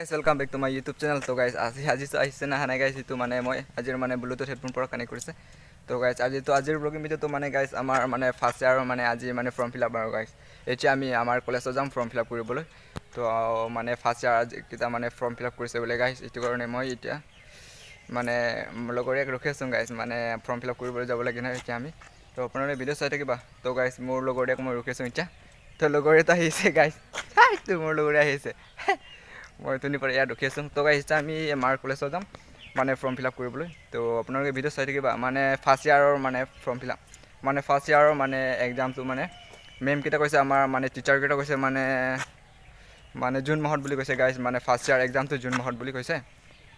Guys, welcome back to my YouTube channel. So guys, আজি আহিছে না হানা গাইছ ইটো মানে মই আজিৰ মানে ব্লুটুথ হেডফোন পৰা কানেক্ট কৰিছে তো গাইছ আজিৰ ব্লগিং ভিডিঅ' তো মানে গাইছ আমাৰ মানে ফাৰ্ষ্ট ইয়াৰ মানে আজি মানে ফৰ্ম ফিল আপ আৰু গাইছ এতিয়া আমি আমাৰ কলেজত যাম ফৰ্ম ফিল আপ কৰিবলৈ তো মানে ফাৰ্ষ্ট ইয়াৰ কিটা মানে ফৰ্ম ফিল আপ কৰিছে বোলে গাইছ এইটো কাৰণে মই এতিয়া মানে লগৰীয়াক ৰখি আছোঁ গাইছ মানে ফৰ্ম ফিল আপ কৰিবলৈ যাব লাগে না এতিয়া আমি তো আপোনালোকে ভিডিঅ' চাই থাকিবা তো গাইছ মোৰ লগৰীয়াক মই ৰখি আছোঁ এতিয়া তো লগৰীয়া আহিছে গাইছ তো মোৰ লগৰীয়া আহিছে মই তুমি পৰা ইয়াত ৰখি আছোঁ তো গাইছ আমি আমাৰ কলেজত যাম মানে ফৰ্ম ফিল আপ কৰিবলৈ তো আপোনালোকে ভিডিঅ' চাই থাকিবা মানে ফাৰ্ষ্ট ইয়াৰৰ মানে ফৰ্ম ফিল আপ মানে ফাৰ্ষ্ট ইয়াৰৰ মানে এক্সামটো মানে মেমকেইটা কৈছে আমাৰ মানে টিচাৰকেইটা কৈছে মানে জুন মাহত বুলি কৈছে গাইছ মানে ফাৰ্ষ্ট ইয়াৰ এক্সামটো জুন মাহত বুলি কৈছে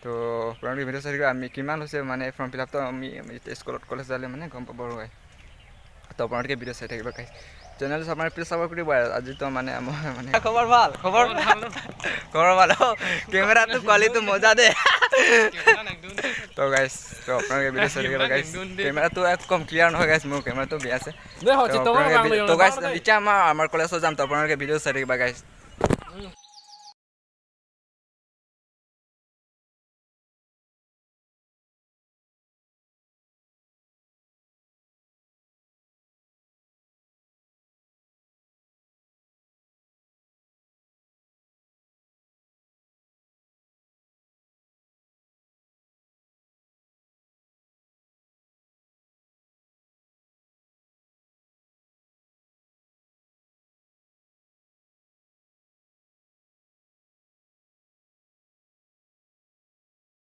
তো আপোনালোকে ভিডিঅ' চাই থাকিবা আমি কিমান হৈছে মানে ফৰ্ম ফিল আপটো আমি স্কুলত কলেজ যালে মানে গম পাব আৰু গাইছ তো আপোনালোকে ভিডিঅ' চাই থাকিবা গাইছ চেনেল আমাৰ প্লিজ সাবস্ক্ৰাইব কৰিব আজি তো মানে মানে খবৰ ভাল খবৰ ভাল কেমেৰাটো কোৱালিটি মজা দে তো গাইছ তো আপোনালোকে ভিডিঅ' চাই থাকিবা গাইছ কেমেৰাটো একদম ক্লিয়াৰ নহয় গাইছ মোৰ কেমেৰাটো বেয়া আছে তো গাইছ এতিয়া আমাৰ কলেজত যাম তো আপোনালোকে ভিডিঅ' চাই থাকিবা গাইছ